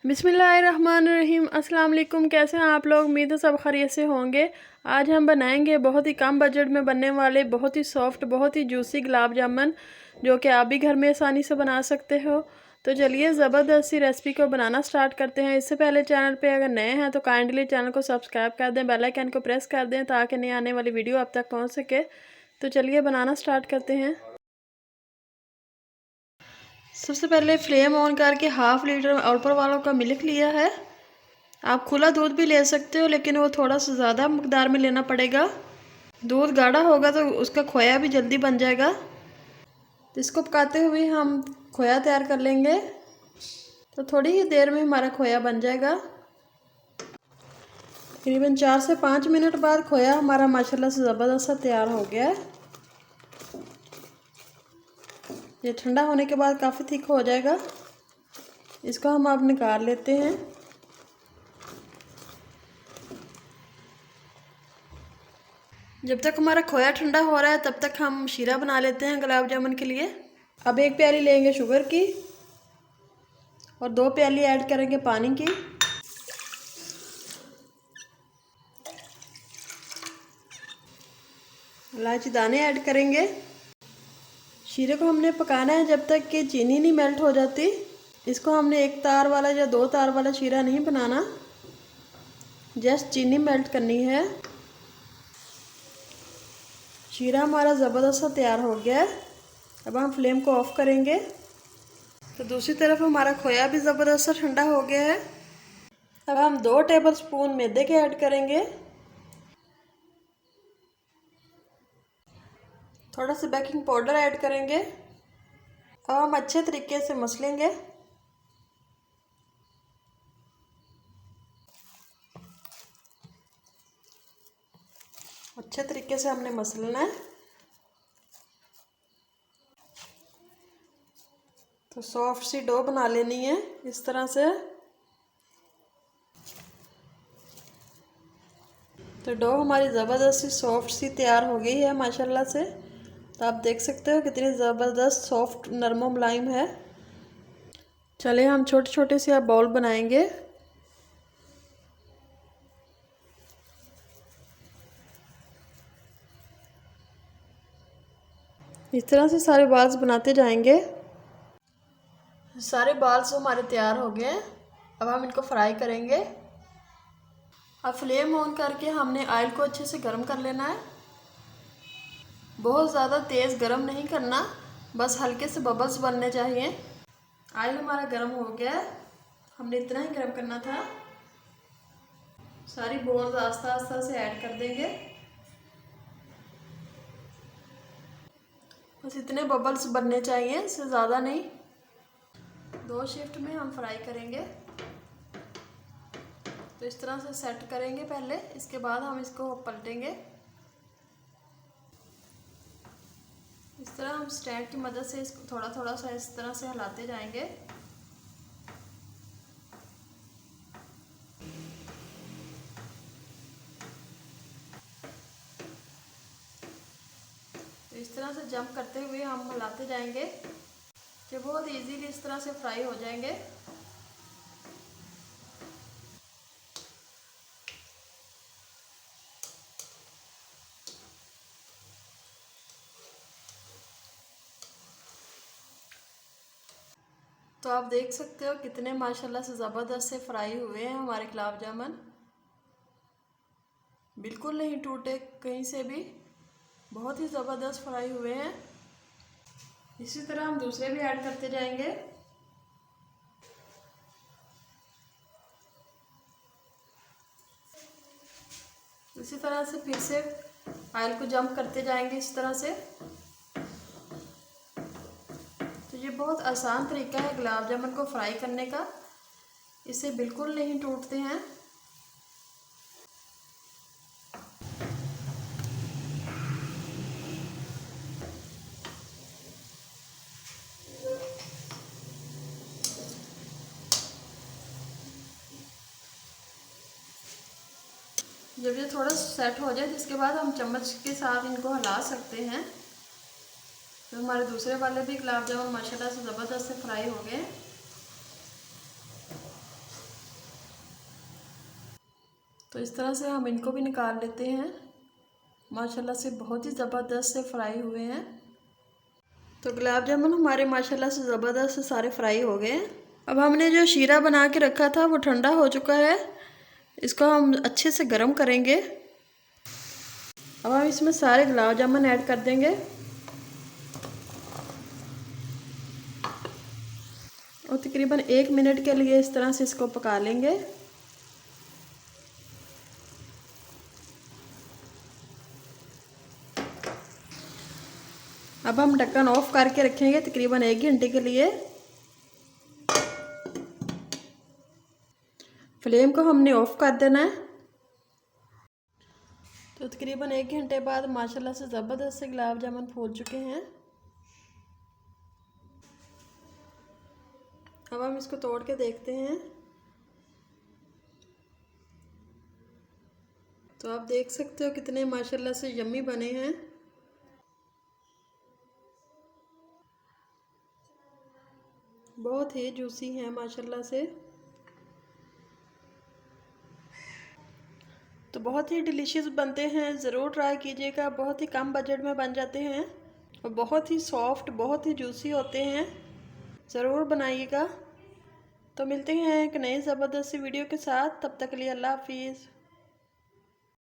बिस्मिल्लाहिर्रहमानिर्रहीम। अस्सलाम वालेकुम। कैसे हैं आप लोग? उम्मीद है सब खैरियत से होंगे। आज हम बनाएंगे बहुत ही कम बजट में बनने वाले बहुत ही सॉफ्ट बहुत ही जूसी गुलाब जामुन, जो कि आप भी घर में आसानी से बना सकते हो। तो चलिए ज़बरदस्त सी रेसिपी को बनाना स्टार्ट करते हैं। इससे पहले चैनल पे अगर नए हैं तो काइंडली चैनल को सब्सक्राइब कर दें, बेल आइकन को प्रेस कर दें ताकि नई आने वाली वीडियो आप तक पहुँच सके। तो चलिए बनाना स्टार्ट करते हैं। सबसे पहले फ्लेम ऑन करके हाफ लीटर ऊपर वालों का मिल्क लिया है। आप खुला दूध भी ले सकते हो, लेकिन वो थोड़ा सा ज़्यादा मकदार में लेना पड़ेगा। दूध गाढ़ा होगा तो उसका खोया भी जल्दी बन जाएगा। तो इसको पकाते हुए हम खोया तैयार कर लेंगे, तो थोड़ी ही देर में हमारा खोया बन जाएगा। तकरीबन 4 से 5 मिनट बाद खोया हमारा माशाल्लाह से ज़बरदस्त सा तैयार हो गया है। ये ठंडा होने के बाद काफ़ी थिक हो जाएगा। इसको हम अब निकाल लेते हैं। जब तक हमारा खोया ठंडा हो रहा है तब तक हम शीरा बना लेते हैं गुलाब जामुन के लिए। अब 1 प्याली लेंगे शुगर की और 2 प्याली ऐड करेंगे पानी की। इलायची दाने ऐड करेंगे। शीरे को हमने पकाना है जब तक कि चीनी नहीं मेल्ट हो जाती। इसको हमने 1 तार वाला या 2 तार वाला शीरा नहीं बनाना, जस्ट चीनी मेल्ट करनी है। शीरा हमारा ज़बरदस्त सा तैयार हो गया है। अब हम फ्लेम को ऑफ करेंगे। तो दूसरी तरफ हमारा खोया भी ज़बरदस्त सा ठंडा हो गया है। अब हम 2 टेबल स्पून मैदे के ऐड करेंगे। थोड़ा सा बेकिंग पाउडर ऐड करेंगे। अब हम अच्छे तरीके से मसलेंगे। अच्छे तरीके से हमने मसलना है। तो सॉफ्ट सी डो बना लेनी है इस तरह से। तो डो हमारी ज़बरदस्त सी सॉफ्ट सी तैयार हो गई है माशाल्लाह से। तो आप देख सकते हो कितनी ज़बरदस्त सॉफ्ट नरम मुलायम है। चले हम छोटे छोटे से अब बाउल बनाएंगे। इस तरह से सारे बाल्स बनाते जाएंगे। सारे बाल्स हमारे तैयार हो गए। अब हम इनको फ्राई करेंगे। अब फ्लेम ऑन करके हमने ऑयल को अच्छे से गर्म कर लेना है। बहुत ज़्यादा तेज़ गर्म नहीं करना, बस हल्के से बबल्स बनने चाहिए। ऑयल हमारा गर्म हो गया है। हमने इतना ही गर्म करना था। सारी बॉल्स आस्ता आस्ता से ऐड कर देंगे। बस इतने बबल्स बनने चाहिए, इससे ज़्यादा नहीं। 2 शिफ्ट में हम फ्राई करेंगे। तो इस तरह से सेट करेंगे पहले, इसके बाद हम इसको पलटेंगे। इस तरह हम स्टैंड की मदद से इसको थोड़ा थोड़ा सा इस तरह से हिलाते जाएंगे। तो इस तरह से जंप करते हुए हम हिलाते जाएंगे कि बहुत इजीली इस तरह से फ्राई हो जाएंगे। तो आप देख सकते हो कितने माशाल्लाह से ज़बरदस्त से फ्राई हुए हैं हमारे गुलाब जामुन। बिल्कुल नहीं टूटे कहीं से भी, बहुत ही ज़बरदस्त फ्राई हुए हैं। इसी तरह हम दूसरे भी ऐड करते जाएंगे। इसी तरह से फिर से ऑयल को जंप करते जाएंगे इस तरह से। तो ये बहुत आसान तरीका है गुलाब जामुन को फ्राई करने का, इससे बिल्कुल नहीं टूटते हैं। जब ये थोड़ा सेट हो जाए तो इसके बाद हम चम्मच के साथ इनको हिला सकते हैं। तो हमारे दूसरे वाले भी गुलाब जामुन माशाल्लाह से ज़बरदस्त से फ्राई हो गए। तो इस तरह से हम इनको भी निकाल लेते हैं। माशाल्लाह से बहुत ही ज़बरदस्त से फ्राई हुए हैं। तो गुलाब जामुन हमारे माशाल्लाह से ज़बरदस्त से सारे फ्राई हो गए हैं। अब हमने जो शीरा बना के रखा था वो ठंडा हो चुका है। इसको हम अच्छे से गर्म करेंगे। अब हम इसमें सारे गुलाब जामुन ऐड कर देंगे और तकरीबन 1 मिनट के लिए इस तरह से इसको पका लेंगे। अब हम ढक्कन ऑफ करके रखेंगे तकरीबन 1 घंटे के लिए। फ्लेम को हमने ऑफ कर देना है। तो तकरीबन 1 घंटे बाद माशाल्लाह से ज़बरदस्त से गुलाब जामुन फूल चुके हैं। अब हम इसको तोड़ के देखते हैं। तो आप देख सकते हो कितने माशाल्लाह से यम्मी बने हैं। बहुत ही जूसी हैं माशाल्लाह से। तो बहुत ही डिलीशियस बनते हैं, ज़रूर ट्राई कीजिएगा। बहुत ही कम बजट में बन जाते हैं और बहुत ही सॉफ्ट, बहुत ही जूसी होते हैं। ज़रूर बनाइएगा। तो मिलते हैं एक नई ज़बरदस्त सी वीडियो के साथ। तब तक के लिए अल्लाह हाफिज़।